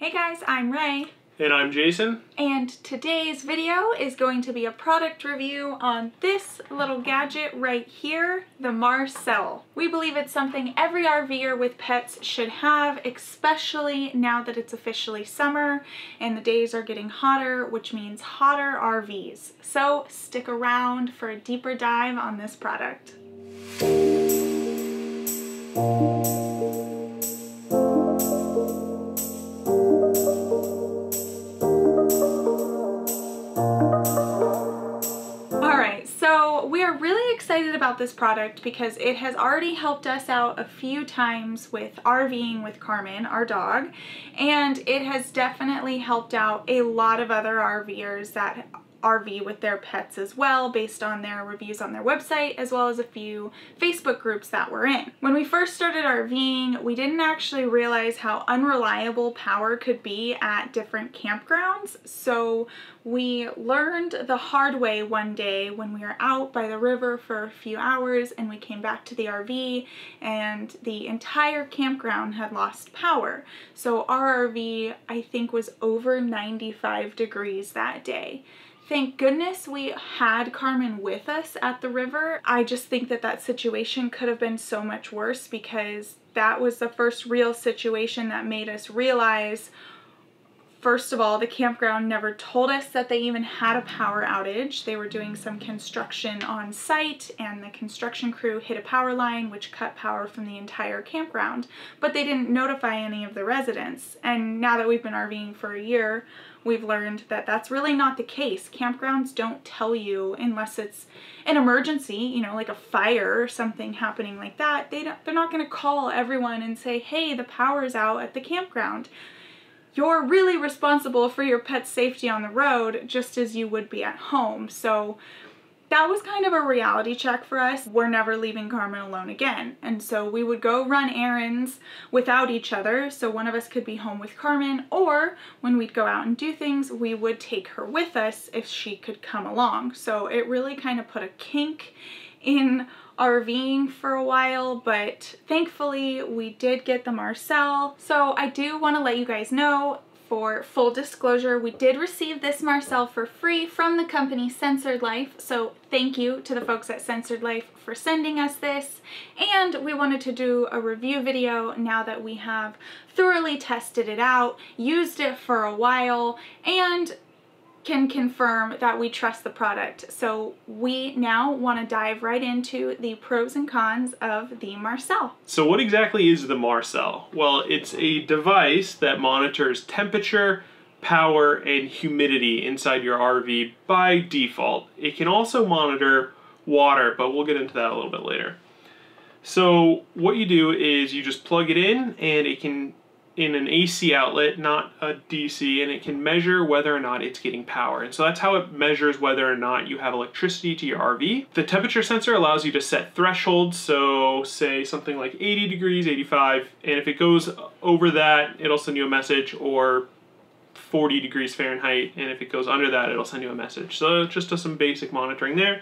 Hey guys, I'm Rae. And I'm Jason. And today's video is going to be a product review on this little gadget right here, the MarCELL. We believe it's something every RVer with pets should have, especially now that it's officially summer and the days are getting hotter, which means hotter RVs. So stick around for a deeper dive on this product. We are really excited about this product because it has already helped us out a few times with RVing with Carmen, our dog, and it has definitely helped out a lot of other RVers that RV with their pets as well, based on their reviews on their website, as well as a few Facebook groups that we're in. When we first started RVing, we didn't actually realize how unreliable power could be at different campgrounds, so we learned the hard way one day when we were out by the river for a few hours and we came back to the RV and the entire campground had lost power. So our RV, I think, was over 95 degrees that day. Thank goodness we had Carmen with us at the river. I just think that that situation could have been so much worse because that was the first real situation that made us realize, first of all, the campground never told us that they even had a power outage. They were doing some construction on site and the construction crew hit a power line which cut power from the entire campground, but they didn't notify any of the residents. And now that we've been RVing for a year, we've learned that that's really not the case. Campgrounds don't tell you unless it's an emergency, you know, like a fire or something happening like that. They're not going to call everyone and say, hey, the power's out at the campground. You're really responsible for your pet's safety on the road just as you would be at home. So that was kind of a reality check for us. We're never leaving Carmen alone again. And so we would go run errands without each other. So one of us could be home with Carmen, or when we'd go out and do things, we would take her with us if she could come along. So it really kind of put a kink in RVing for a while, but thankfully we did get the MarCELL. So I do want to let you guys know, for full disclosure, we did receive this MarCELL for free from the company Censored Life, so thank you to the folks at Censored Life for sending us this. And we wanted to do a review video now that we have thoroughly tested it out, used it for a while, and can confirm that we trust the product. So we now want to dive right into the pros and cons of the MarCELL. So what exactly is the MarCELL? Well, it's a device that monitors temperature, power, and humidity inside your RV by default. It can also monitor water, but we'll get into that a little bit later. So what you do is you just plug it in, and it can in an AC outlet, not a DC, and it can measure whether or not it's getting power. And so that's how it measures whether or not you have electricity to your RV. The temperature sensor allows you to set thresholds, so say something like 80 degrees, 85, and if it goes over that, it'll send you a message, or 40 degrees Fahrenheit, and if it goes under that, it'll send you a message. So it just does some basic monitoring there.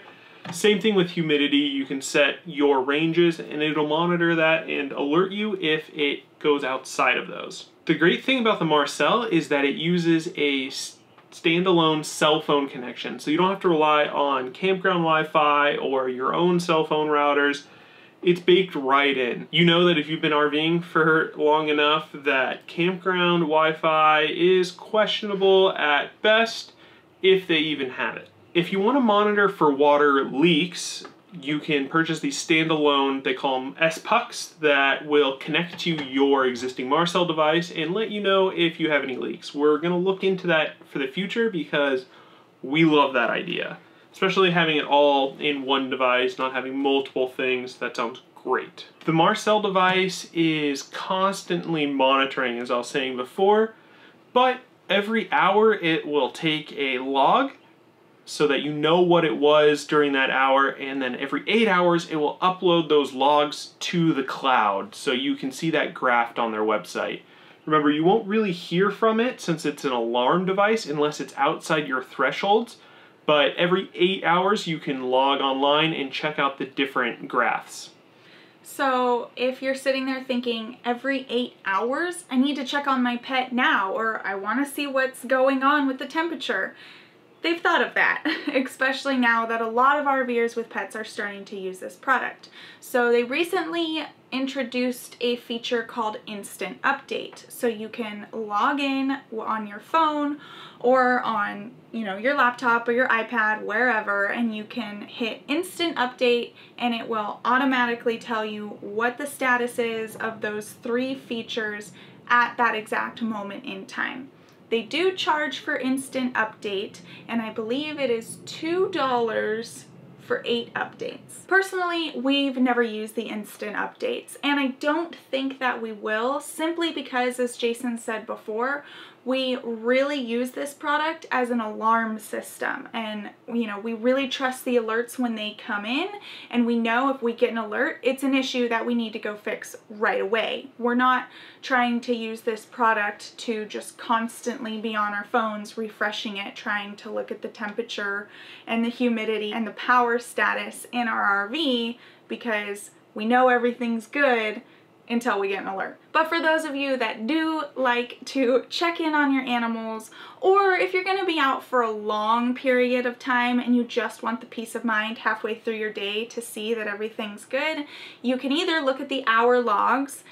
Same thing with humidity. You can set your ranges and it'll monitor that and alert you if it goes outside of those. The great thing about the MarCELL is that it uses a standalone cell phone connection, so you don't have to rely on campground Wi-Fi or your own cell phone routers. It's baked right in. You know that if you've been RVing for long enough that campground Wi-Fi is questionable at best, if they even have it. If you want to monitor for water leaks, you can purchase these standalone, they call them S-Pucks, that will connect to your existing MarCELL device and let you know if you have any leaks. We're going to look into that for the future because we love that idea. Especially having it all in one device, not having multiple things. That sounds great. The MarCELL device is constantly monitoring, as I was saying before, but every hour it will take a log so that you know what it was during that hour, and then every 8 hours it will upload those logs to the cloud so you can see that graphed on their website. Remember, you won't really hear from it since it's an alarm device unless it's outside your thresholds, but every 8 hours you can log online and check out the different graphs. So if you're sitting there thinking every 8 hours, I need to check on my pet now, or I want to see what's going on with the temperature, they've thought of that, especially now that a lot of RVers with pets are starting to use this product. So they recently introduced a feature called Instant Update. So you can log in on your phone or on, your laptop or your iPad, wherever, and you can hit Instant Update and it will automatically tell you what the status is of those 3 features at that exact moment in time. They do charge for Instant Update, and I believe it is $2 for 8 updates. Personally, we've never used the Instant Updates, and I don't think that we will, simply because, as Jason said before, we really use this product as an alarm system, and we really trust the alerts when they come in, and we know if we get an alert, it's an issue that we need to go fix right away. We're not trying to use this product to just constantly be on our phones refreshing it, trying to look at the temperature and the humidity and the power status in our RV, because we know everything's good until we get an alert. But for those of you that do like to check in on your animals, or if you're gonna be out for a long period of time and you just want the peace of mind halfway through your day to see that everything's good, you can either look at the hour logs,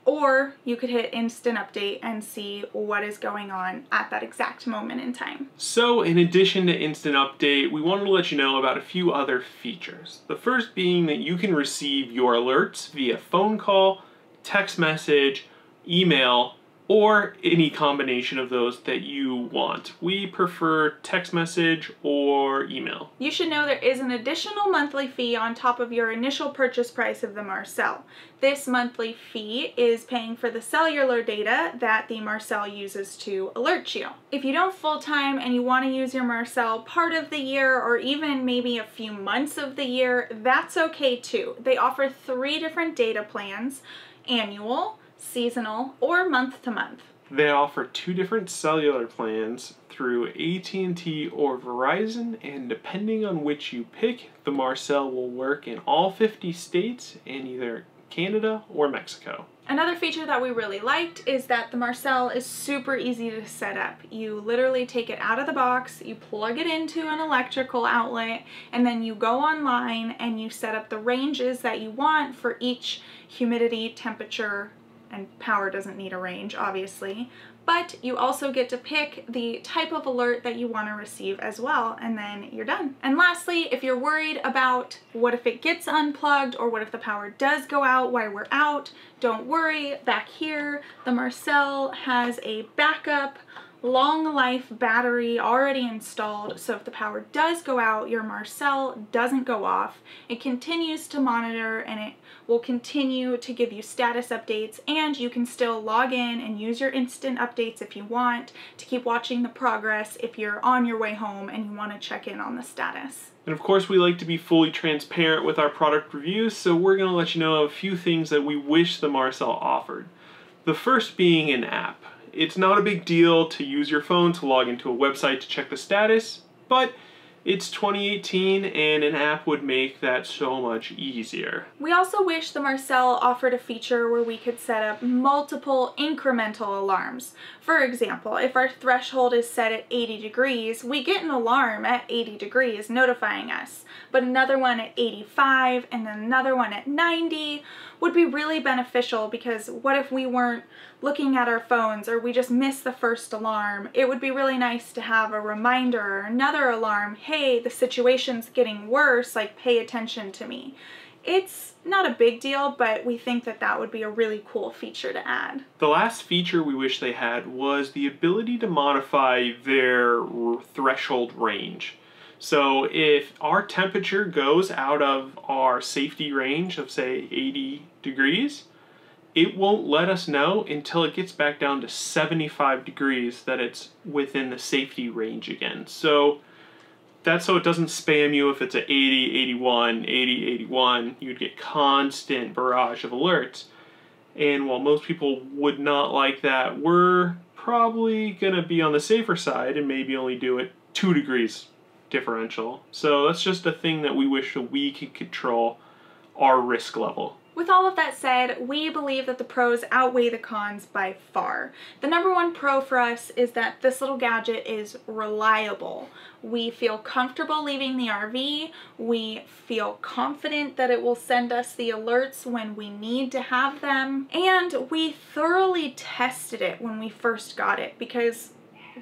or you could hit Instant Update and see what is going on at that exact moment in time. So in addition to Instant Update, we wanted to let you know about a few other features. The first being that you can receive your alerts via phone call, text message, email, or any combination of those that you want. We prefer text message or email. You should know there is an additional monthly fee on top of your initial purchase price of the MarCELL. This monthly fee is paying for the cellular data that the MarCELL uses to alert you. If you don't full-time and you want to use your MarCELL part of the year or even maybe a few months of the year, that's okay too. They offer 3 different data plans: annual, seasonal, or month to month. They offer 2 different cellular plans through AT&T or Verizon, and depending on which you pick, the MarCELL will work in all 50 states and either Canada or Mexico. Another feature that we really liked is that the MarCELL is super easy to set up. You literally take it out of the box, you plug it into an electrical outlet, and then you go online and you set up the ranges that you want for each humidity, temperature, and power doesn't need a range, obviously. But you also get to pick the type of alert that you want to receive as well, and then you're done. And lastly, if you're worried about what if it gets unplugged or what if the power does go out while we're out, don't worry. Back here, the MarCELL has a backup long life battery already installed, so if the power does go out, your MarCELL doesn't go off. It continues to monitor and it will continue to give you status updates, and you can still log in and use your instant updates if you want to keep watching the progress if you're on your way home and you want to check in on the status. And of course, we like to be fully transparent with our product reviews, so we're going to let you know a few things that we wish the MarCELL offered. The first being an app. It's not a big deal to use your phone to log into a website to check the status, but it's 2018 and an app would make that so much easier. We also wish the MarCELL offered a feature where we could set up multiple incremental alarms. For example, if our threshold is set at 80 degrees, we get an alarm at 80 degrees notifying us, but another one at 85 and then another one at 90 would be really beneficial, because what if we weren't looking at our phones or we just missed the first alarm? It would be really nice to have a reminder or another alarm, hey, the situation's getting worse, like pay attention to me. It's not a big deal, but we think that that would be a really cool feature to add. The last feature we wish they had was the ability to modify their threshold range. So if our temperature goes out of our safety range of, say, 80 degrees, it won't let us know until it gets back down to 75 degrees that it's within the safety range again. So that's so it doesn't spam you if it's at 80, 81, 80, 81. You'd get constant barrage of alerts. And while most people would not like that, we're probably going to be on the safer side and maybe only do it 2 degrees differential. So that's just a thing that we wish that we could control our risk level. With all of that said, we believe that the pros outweigh the cons by far. The number one pro for us is that this little gadget is reliable. We feel comfortable leaving the RV. We feel confident that it will send us the alerts when we need to have them. And we thoroughly tested it when we first got it because,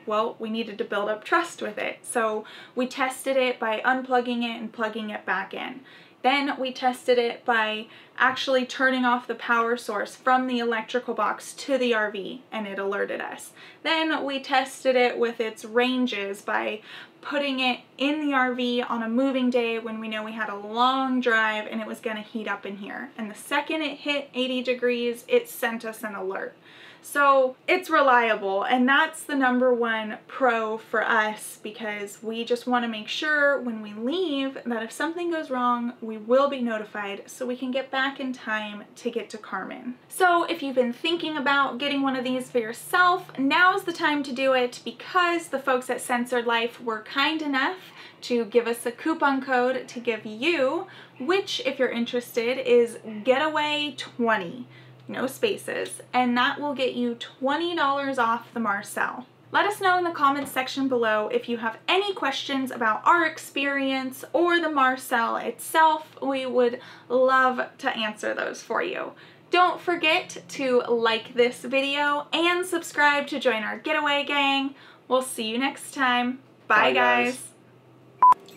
well, we needed to build up trust with it. So we tested it by unplugging it and plugging it back in. Then we tested it by actually turning off the power source from the electrical box to the RV, and it alerted us. Then we tested it with its ranges by putting it in the RV on a moving day when we know we had a long drive and it was gonna heat up in here. And the second it hit 80 degrees, it sent us an alert. So it's reliable, and that's the number one pro for us because we just want to make sure when we leave that if something goes wrong, we will be notified so we can get back in time to get to Carmen. So if you've been thinking about getting one of these for yourself, now's the time to do it because the folks at Censored Life were kind enough to give us a coupon code to give you, which if you're interested is Getaway 20. No spaces, and that will get you $20 off the MarCELL. Let us know in the comments section below if you have any questions about our experience or the MarCELL itself. We would love to answer those for you. Don't forget to like this video and subscribe to join our Getaway gang. We'll see you next time. Bye guys.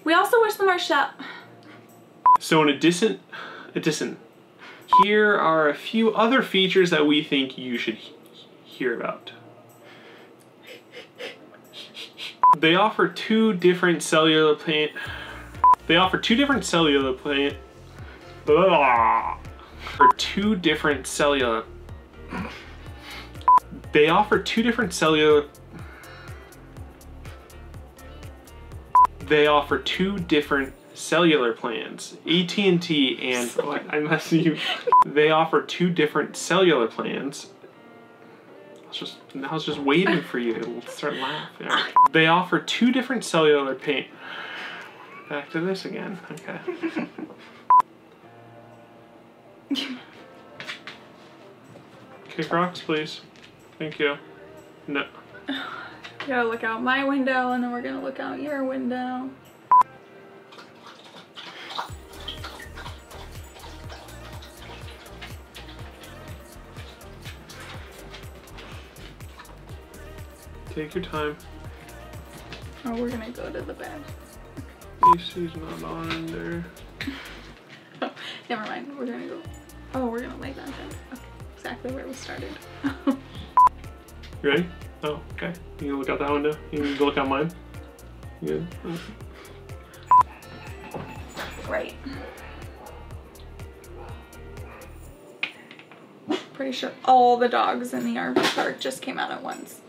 We also wish the MarCELL. So in addition, here are a few other features that we think you should hear about. They offer two different cellular plan. They offer two different cellular plan. For two different cellular. They offer two different cellular. They offer two different cellular plans. AT&T and they offer two different cellular plans. I was just waiting for you to start laughing. They offer two different cellular Back to this again. Okay. Okay, Crocs, please. Thank you. No. You gotta look out my window and then we're gonna look out your window. Take your time. Oh, we're gonna go to the bed. AC's not on in there. Oh, never mind. We're gonna go. Oh, we're gonna lay that down. Okay, exactly where we started. You ready? Oh, okay. You can look out that window. You can go look out mine. You good? Great. Pretty sure all the dogs in the RV park just came out at once.